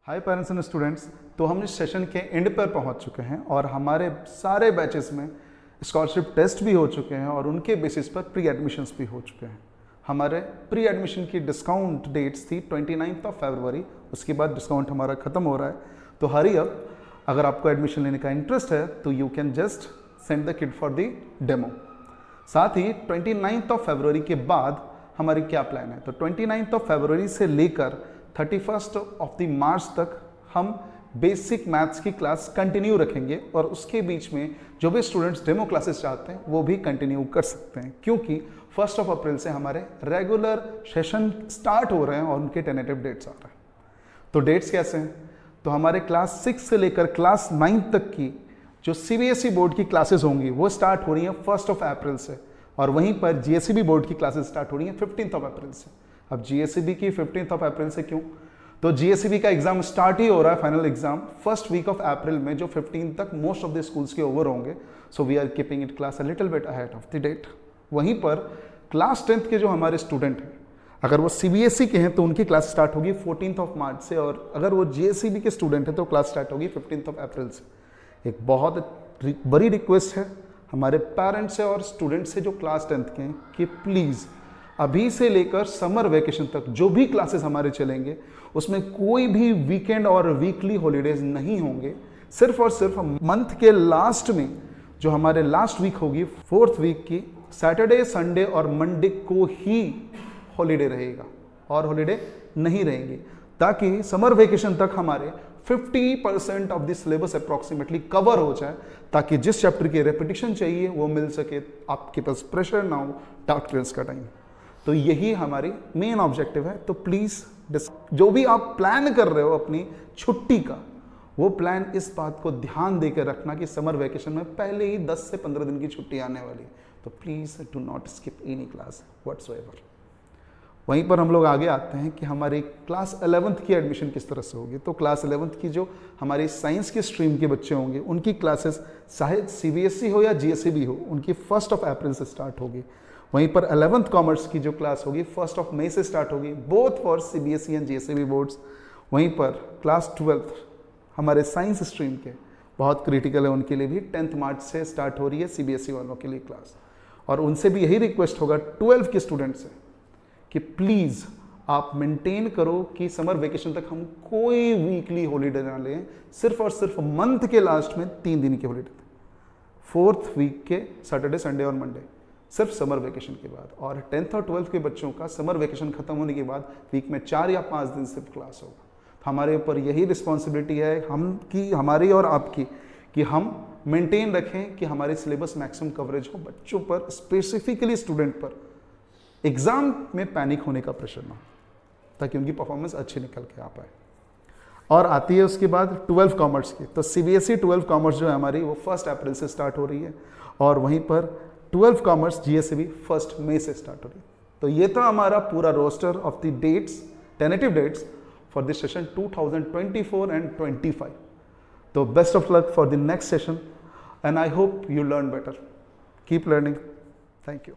Hi parents and students, तो हम इस सेशन के एंड पर पहुंच चुके हैं और हमारे सारे बैचेस में स्कॉलरशिप टेस्ट भी हो चुके हैं और उनके बेसिस पर प्री एडमिशन्स भी हो चुके हैं। हमारे प्री एडमिशन की डिस्काउंट डेट्स थी 29 फरवरी, उसके बाद डिस्काउंट हमारा ख़त्म हो रहा है। तो हरी अप, अगर आपको एडमिशन लेने का इंटरेस्ट है तो you can just send the kid for the demo. साथ ही 29 फरवरी के बाद हमारी क्या प्लान है, तो 29 फरवरी से लेकर 31 मार्च तक हम बेसिक मैथ्स की क्लास कंटिन्यू रखेंगे और उसके बीच में जो भी स्टूडेंट्स डेमो क्लासेस चाहते हैं वो भी कंटिन्यू कर सकते हैं, क्योंकि 1 अप्रैल से हमारे रेगुलर सेशन स्टार्ट हो रहे हैं और उनके टेनेटिव डेट्स आ रहे हैं। तो डेट्स कैसे हैं, तो हमारे क्लास 6 से लेकर क्लास 9 तक की जो सीबीएसई बोर्ड की क्लासेस होंगी वो स्टार्ट हो रही हैं 1 अप्रैल से, और वहीं पर जीएसईबी बोर्ड की क्लासेस स्टार्ट हो रही हैं 15 अप्रैल से। अब जीएसईबी की 15 अप्रैल से क्यों, तो जीएसईबी का एग्जाम स्टार्ट ही हो रहा है, final exam first week of April में, जो 15 तक मोस्ट ऑफ द स्कूल्स के ओवर होंगे। So we are keeping it class a little bit ahead of the date. वहीं पर क्लास 10th के जो हमारे स्टूडेंट हैं, अगर वो सीबीएसई के हैं तो उनकी क्लास स्टार्ट होगी 14 मार्च से, और अगर वो जीएसईबी के स्टूडेंट हैं तो क्लास स्टार्ट होगी 15 अप्रैल से। एक बहुत बड़ी रिक्वेस्ट है हमारे पेरेंट्स से और स्टूडेंट से जो क्लास 10th के हैं कि प्लीज़ अभी से लेकर समर वेकेशन तक जो भी क्लासेस हमारे चलेंगे उसमें कोई भी वीकेंड और वीकली हॉलीडेज नहीं होंगे। सिर्फ और सिर्फ मंथ के लास्ट में जो हमारे लास्ट वीक होगी 4th वीक की, सैटरडे संडे और मंडे को ही हॉलीडे रहेगा और हॉलीडे नहीं रहेंगे, ताकि समर वेकेशन तक हमारे 50% of the syllabus approximately cover हो जाए, ताकि जिस चैप्टर की रेपिटेशन चाहिए वो मिल सके, आपके पास प्रेशर ना हो डाउट क्लियर्स का टाइम। तो यही हमारी मेन ऑब्जेक्टिव है। तो प्लीज़ जो भी आप प्लान कर रहे हो अपनी छुट्टी का, वो प्लान इस बात को ध्यान देकर रखना कि समर वेकेशन में पहले ही 10 से 15 दिन की छुट्टी आने वाली है। तो please do not skip any class whatsoever. वहीं पर हम लोग आगे आते हैं कि हमारी क्लास 11th की एडमिशन किस तरह से होगी। तो क्लास 11th की जो हमारी साइंस की स्ट्रीम के बच्चे होंगे उनकी क्लासेस चाहे सीबीएसई हो या जीएसईबी हो, उनकी 1 अप्रैल से स्टार्ट होगी। वहीं पर 11th कॉमर्स की जो क्लास होगी 1 मई से स्टार्ट होगी, both for CBSE and GSEB boards. वहीं पर क्लास 12th हमारे साइंस स्ट्रीम के बहुत क्रिटिकल है, उनके लिए भी 10 मार्च से स्टार्ट हो रही है सीबीएसई वालों के लिए क्लास। और उनसे भी यही रिक्वेस्ट होगा 12 के स्टूडेंट से कि प्लीज़ आप मेंटेन करो कि समर वेकेशन तक हम कोई वीकली हॉलीडे ना लें, सिर्फ और सिर्फ मंथ के लास्ट में 3 दिन की हॉलीडे, 4th वीक के सैटरडे संडे और मंडे, सिर्फ समर वेकेशन के बाद। और 10th और 12th के बच्चों का समर वेकेशन खत्म होने के बाद वीक में 4 या 5 दिन सिर्फ क्लास होगा। तो हमारे ऊपर यही रिस्पॉन्सिबिलिटी है हमारी और आपकी, कि हम मेंटेन रखें कि हमारी सिलेबस मैक्सिमम कवरेज हो बच्चों पर, स्पेसिफिकली स्टूडेंट पर एग्जाम में पैनिक होने का प्रेशर ना हो, ताकि उनकी परफॉर्मेंस अच्छी निकल के आ पाए। और आती है उसके बाद 12 कॉमर्स की। तो सीबीएसई 12 कॉमर्स जो है हमारी वो 1 अप्रैल से स्टार्ट हो रही है, और वहीं पर 12 कॉमर्स जीएसईबी 1 मई से स्टार्ट हो रही है। तो ये था हमारा पूरा roster of the dates, tentative dates for this session 2024 and 25। तो best of luck for the next session and I hope you learn better. Keep learning. Thank you.